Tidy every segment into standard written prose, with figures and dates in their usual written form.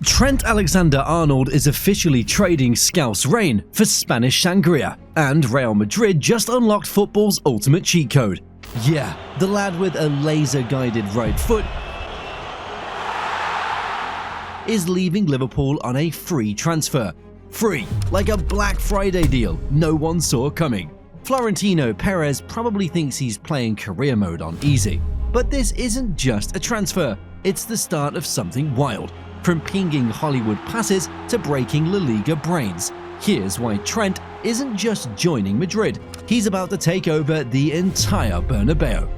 Trent Alexander-Arnold is officially trading Scouse reign for Spanish sangria, and Real Madrid just unlocked football's ultimate cheat code. Yeah, the lad with a laser-guided right foot is leaving Liverpool on a free transfer. Free, like a Black Friday deal no one saw coming. Florentino Perez probably thinks he's playing career mode on easy. But this isn't just a transfer, it's the start of something wild. From pinging Hollywood passes to breaking La Liga brains. Here's why Trent isn't just joining Madrid, he's about to take over the entire Bernabeu.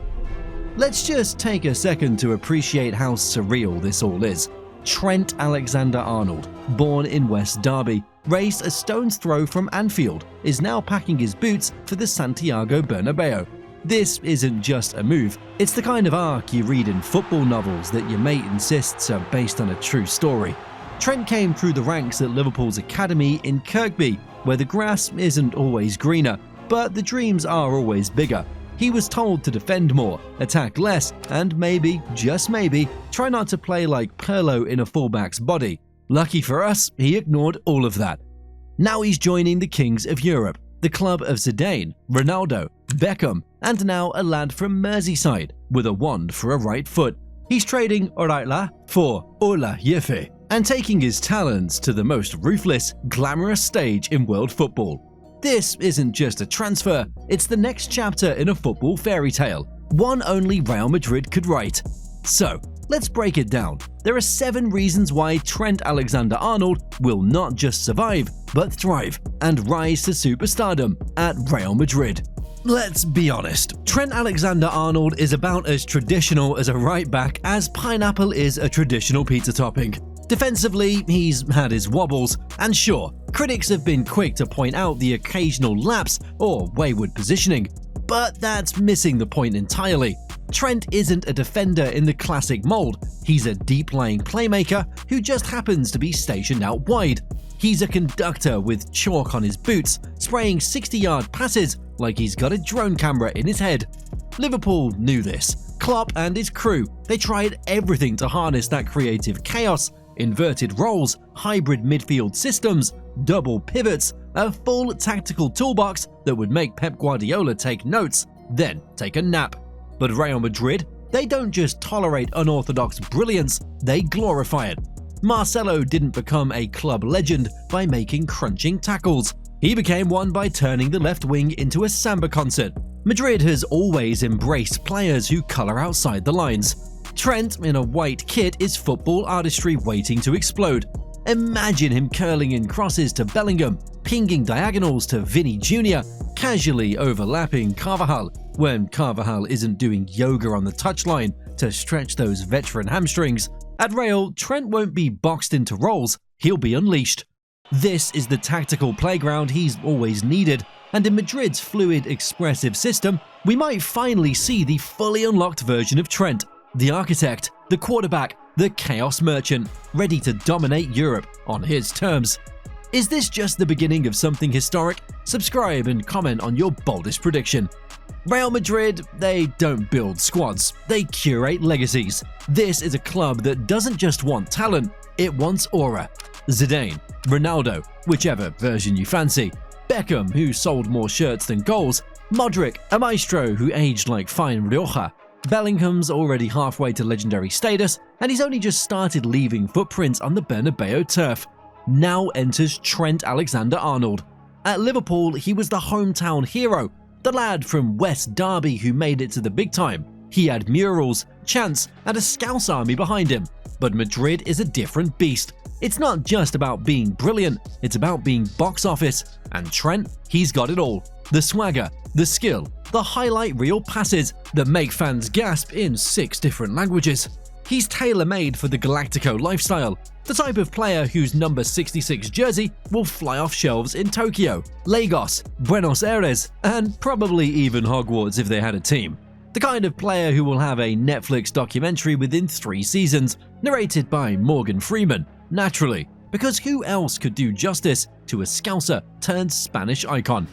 Let's just take a second to appreciate how surreal this all is. Trent Alexander-Arnold, born in West Derby, raised a stone's throw from Anfield, is now packing his boots for the Santiago Bernabeu. This isn't just a move, it's the kind of arc you read in football novels that your mate insists are based on a true story. Trent came through the ranks at Liverpool's academy in Kirkby, where the grass isn't always greener, but the dreams are always bigger. He was told to defend more, attack less, and maybe, just maybe, try not to play like Pirlo in a fullback's body. Lucky for us, he ignored all of that. Now he's joining the Kings of Europe, the club of Zidane, Ronaldo, Beckham, and now a lad from Merseyside with a wand for a right foot. He's trading Oraila for Ola Yefe and taking his talents to the most ruthless, glamorous stage in world football. This isn't just a transfer, it's the next chapter in a football fairy tale, one only Real Madrid could write. So, let's break it down. There are 7 reasons why Trent Alexander-Arnold will not just survive, but thrive and rise to superstardom at Real Madrid. Let's be honest, Trent Alexander-Arnold is about as traditional as a right back as pineapple is a traditional pizza topping. Defensively, he's had his wobbles, and sure, critics have been quick to point out the occasional lapse or wayward positioning, but that's missing the point entirely. Trent isn't a defender in the classic mold, he's a deep-lying playmaker who just happens to be stationed out wide. He's a conductor with chalk on his boots, spraying 60-yard passes like he's got a drone camera in his head. Liverpool knew this. Klopp and his crew, they tried everything to harness that creative chaos. Inverted roles, hybrid midfield systems, double pivots, a full tactical toolbox that would make Pep Guardiola take notes, then take a nap. But Real Madrid, they don't just tolerate unorthodox brilliance, they glorify it. Marcelo didn't become a club legend by making crunching tackles. He became one by turning the left wing into a samba concert. Madrid has always embraced players who color outside the lines. Trent in a white kit is football artistry waiting to explode. Imagine him curling in crosses to Bellingham, pinging diagonals to Vinny Jr., casually overlapping Carvajal when Carvajal isn't doing yoga on the touchline to stretch those veteran hamstrings. At Real, Trent won't be boxed into roles, he'll be unleashed. This is the tactical playground he's always needed, and in Madrid's fluid, expressive system, we might finally see the fully unlocked version of Trent. The architect, the quarterback, the chaos merchant, ready to dominate Europe on his terms. Is this just the beginning of something historic? Subscribe and comment on your boldest prediction. Real Madrid, they don't build squads, they curate legacies. This is a club that doesn't just want talent, it wants aura. Zidane, Ronaldo, whichever version you fancy. Beckham, who sold more shirts than goals. Modric, a maestro who aged like fine Rioja. Bellingham's already halfway to legendary status, and he's only just started leaving footprints on the Bernabeu turf. Now enters Trent Alexander-Arnold. At Liverpool, he was the hometown hero, the lad from West Derby who made it to the big time. He had murals, chants, and a Scouse army behind him. But Madrid is a different beast. It's not just about being brilliant, it's about being box office. And Trent, he's got it all. The swagger, the skill, the highlight reel passes that make fans gasp in 6 different languages. He's tailor-made for the Galactico lifestyle, the type of player whose number 66 jersey will fly off shelves in Tokyo, Lagos, Buenos Aires, and probably even Hogwarts if they had a team. The kind of player who will have a Netflix documentary within 3 seasons, narrated by Morgan Freeman, naturally, because who else could do justice to a Scouser turned Spanish icon?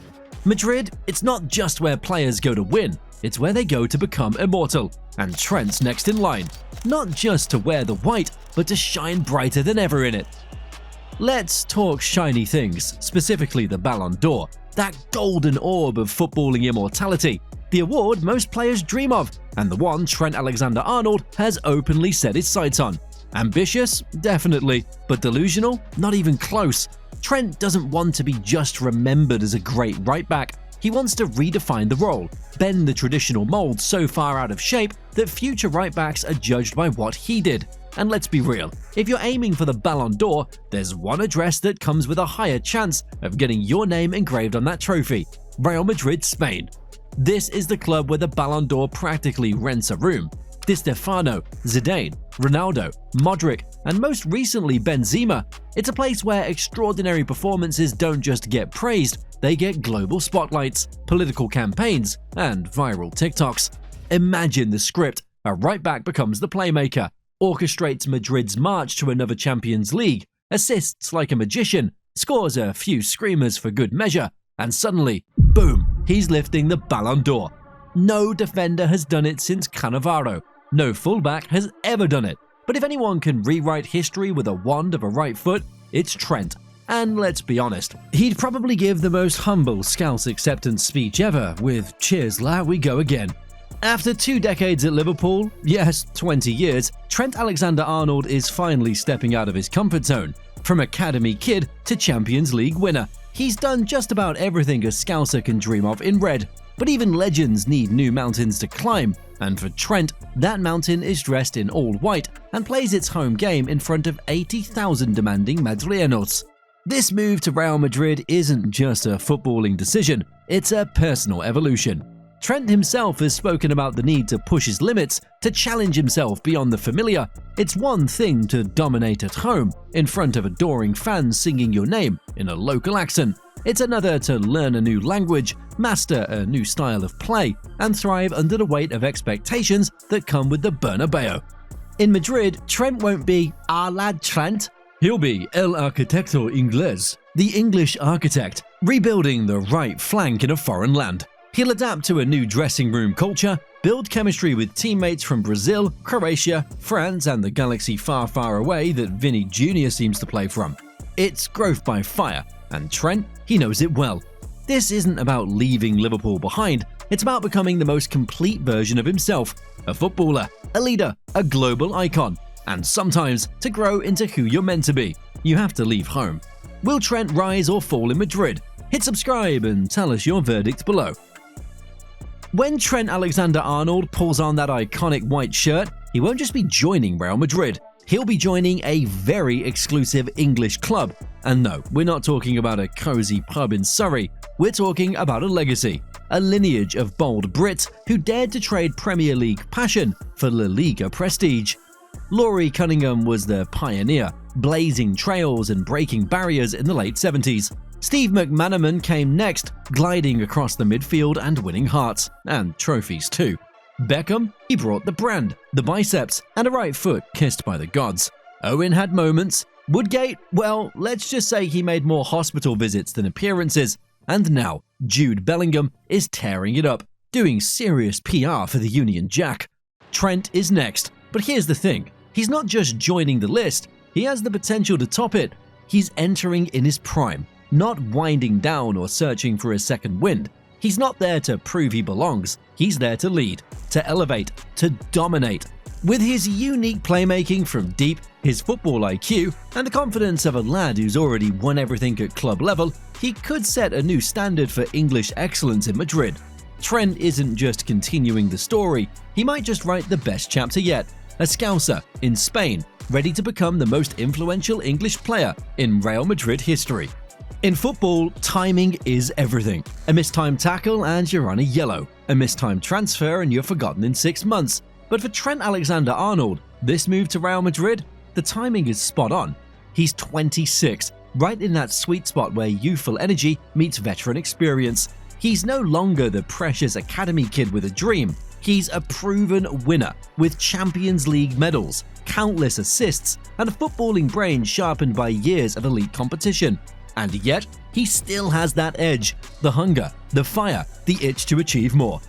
Madrid, it's not just where players go to win, it's where they go to become immortal, and Trent's next in line. not just to wear the white, but to shine brighter than ever in it. Let's talk shiny things, specifically the Ballon d'Or, that golden orb of footballing immortality, the award most players dream of, and the one Trent Alexander-Arnold has openly set his sights on. Ambitious? Definitely, but delusional? Not even close. Trent doesn't want to be just remembered as a great right-back. He wants to redefine the role, bend the traditional mold so far out of shape that future right-backs are judged by what he did. And let's be real, if you're aiming for the Ballon d'Or, there's one address that comes with a higher chance of getting your name engraved on that trophy: Real Madrid, Spain. This is the club where the Ballon d'Or practically rents a room. Di Stefano, Zidane, Ronaldo, Modric, and most recently Benzema. It's a place where extraordinary performances don't just get praised, they get global spotlights, political campaigns, and viral TikToks. Imagine the script: a right-back becomes the playmaker, orchestrates Madrid's march to another Champions League, assists like a magician, scores a few screamers for good measure, and suddenly, boom, he's lifting the Ballon d'Or. No defender has done it since Cannavaro. No fullback has ever done it. But if anyone can rewrite history with a wand of a right foot, it's Trent. And let's be honest, he'd probably give the most humble Scouse acceptance speech ever with "Cheers, la, we go again." After 2 decades at Liverpool, yes, 20 years, Trent Alexander-Arnold is finally stepping out of his comfort zone. From academy kid to Champions League winner, he's done just about everything a Scouser can dream of in red. But even legends need new mountains to climb, and for Trent, that mountain is dressed in all white and plays its home game in front of 80,000 demanding Madrileños. This move to Real Madrid isn't just a footballing decision, it's a personal evolution. Trent himself has spoken about the need to push his limits, to challenge himself beyond the familiar. It's one thing to dominate at home, in front of adoring fans singing your name in a local accent. It's another to learn a new language, master a new style of play, and thrive under the weight of expectations that come with the Bernabeu. In Madrid, Trent won't be "Our lad Trent." He'll be El Arquitecto Inglés, the English architect, rebuilding the right flank in a foreign land. He'll adapt to a new dressing room culture, build chemistry with teammates from Brazil, Croatia, France, and the galaxy far, far away that Vinny Jr. seems to play from. It's growth by fire, and Trent, he knows it well. This isn't about leaving Liverpool behind, it's about becoming the most complete version of himself: a footballer, a leader, a global icon, and sometimes, to grow into who you're meant to be, you have to leave home. Will Trent rise or fall in Madrid? Hit subscribe and tell us your verdict below. When Trent Alexander-Arnold pulls on that iconic white shirt, he won't just be joining Real Madrid. He'll be joining a very exclusive English club. And no, we're not talking about a cozy pub in Surrey. We're talking about a legacy, a lineage of bold Brits who dared to trade Premier League passion for La Liga prestige. Laurie Cunningham was the pioneer, blazing trails and breaking barriers in the late 70s. Steve McManaman came next, gliding across the midfield and winning hearts, and trophies too. Beckham, he brought the brand, the biceps, and a right foot kissed by the gods. Owen had moments. Woodgate, well, let's just say he made more hospital visits than appearances. And now, Jude Bellingham is tearing it up, doing serious PR for the Union Jack. Trent is next, but here's the thing. He's not just joining the list, he has the potential to top it. He's entering in his prime, not winding down or searching for a second wind. He's not there to prove he belongs, he's there to lead, to elevate, to dominate. With his unique playmaking from deep, his football IQ, and the confidence of a lad who's already won everything at club level, he could set a new standard for English excellence in Madrid. Trent isn't just continuing the story, he might just write the best chapter yet. A Scouser in Spain, ready to become the most influential English player in Real Madrid history. In football, timing is everything. A mistimed tackle and you're on a yellow. A mistimed transfer and you're forgotten in 6 months. But for Trent Alexander-Arnold, this move to Real Madrid, the timing is spot on. He's 26, right in that sweet spot where youthful energy meets veteran experience. He's no longer the precious academy kid with a dream. He's a proven winner with Champions League medals, countless assists, and a footballing brain sharpened by years of elite competition. And yet, he still has that edge, the hunger, the fire, the itch to achieve more.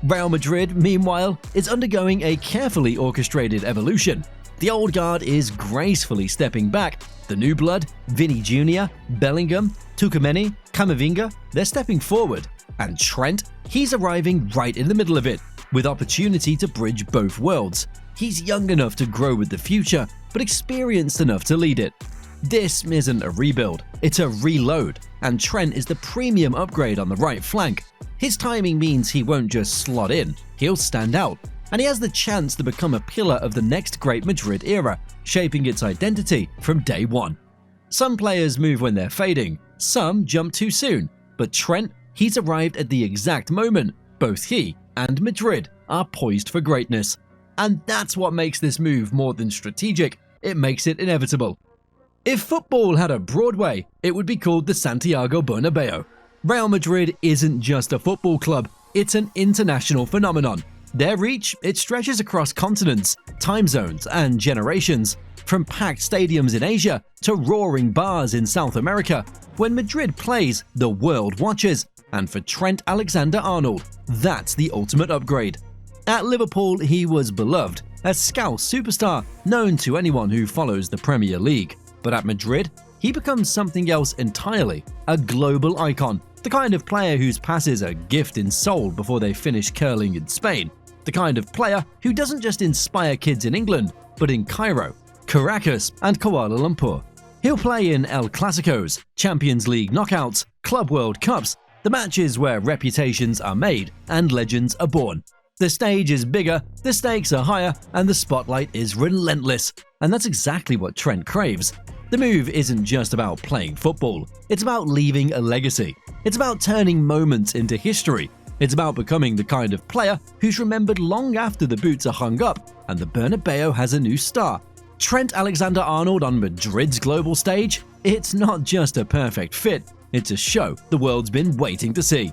Real Madrid, meanwhile, is undergoing a carefully orchestrated evolution. The old guard is gracefully stepping back. The new blood, Vinny Jr., Bellingham, Tchouaméni, Camavinga, they're stepping forward. And Trent, he's arriving right in the middle of it, with opportunity to bridge both worlds. He's young enough to grow with the future, but experienced enough to lead it. This isn't a rebuild, it's a reload, and Trent is the premium upgrade on the right flank. His timing means he won't just slot in, he'll stand out, and he has the chance to become a pillar of the next great Madrid era, shaping its identity from day one. Some players move when they're fading, some jump too soon, but Trent, he's arrived at the exact moment. Both he and Madrid are poised for greatness. And that's what makes this move more than strategic, it makes it inevitable. If football had a Broadway, it would be called the Santiago Bernabeu. Real Madrid isn't just a football club, it's an international phenomenon. Their reach, it stretches across continents, time zones, and generations. From packed stadiums in Asia to roaring bars in South America, when Madrid plays, the world watches. And for Trent Alexander-Arnold, that's the ultimate upgrade. At Liverpool, he was beloved, a Scouse superstar known to anyone who follows the Premier League. But at Madrid, he becomes something else entirely, a global icon, the kind of player whose passes are gift in soul before they finish curling in Spain, the kind of player who doesn't just inspire kids in England, but in Cairo, Caracas, and Kuala Lumpur. He'll play in El Clasicos, Champions League knockouts, Club World Cups, the matches where reputations are made and legends are born. The stage is bigger, the stakes are higher, and the spotlight is relentless. And that's exactly what Trent craves. The move isn't just about playing football, it's about leaving a legacy. It's about turning moments into history. It's about becoming the kind of player who's remembered long after the boots are hung up and the Bernabeu has a new star. Trent Alexander-Arnold on Madrid's global stage? It's not just a perfect fit, it's a show the world's been waiting to see.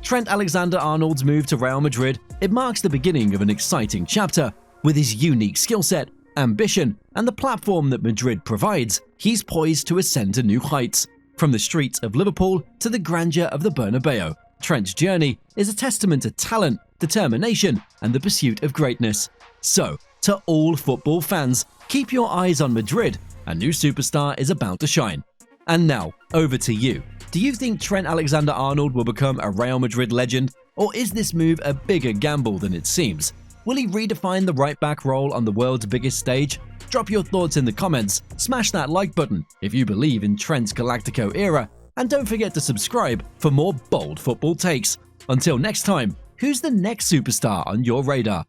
Trent Alexander-Arnold's move to Real Madrid, it marks the beginning of an exciting chapter. With his unique skill set, ambition, and the platform that Madrid provides, he's poised to ascend to new heights. From the streets of Liverpool to the grandeur of the Bernabeu, Trent's journey is a testament to talent, determination, and the pursuit of greatness. So, to all football fans, keep your eyes on Madrid. A new superstar is about to shine. And now, over to you. Do you think Trent Alexander-Arnold will become a Real Madrid legend, or is this move a bigger gamble than it seems? Will he redefine the right-back role on the world's biggest stage? Drop your thoughts in the comments, smash that like button if you believe in Trent's Galactico era, and don't forget to subscribe for more bold football takes. Until next time, who's the next superstar on your radar?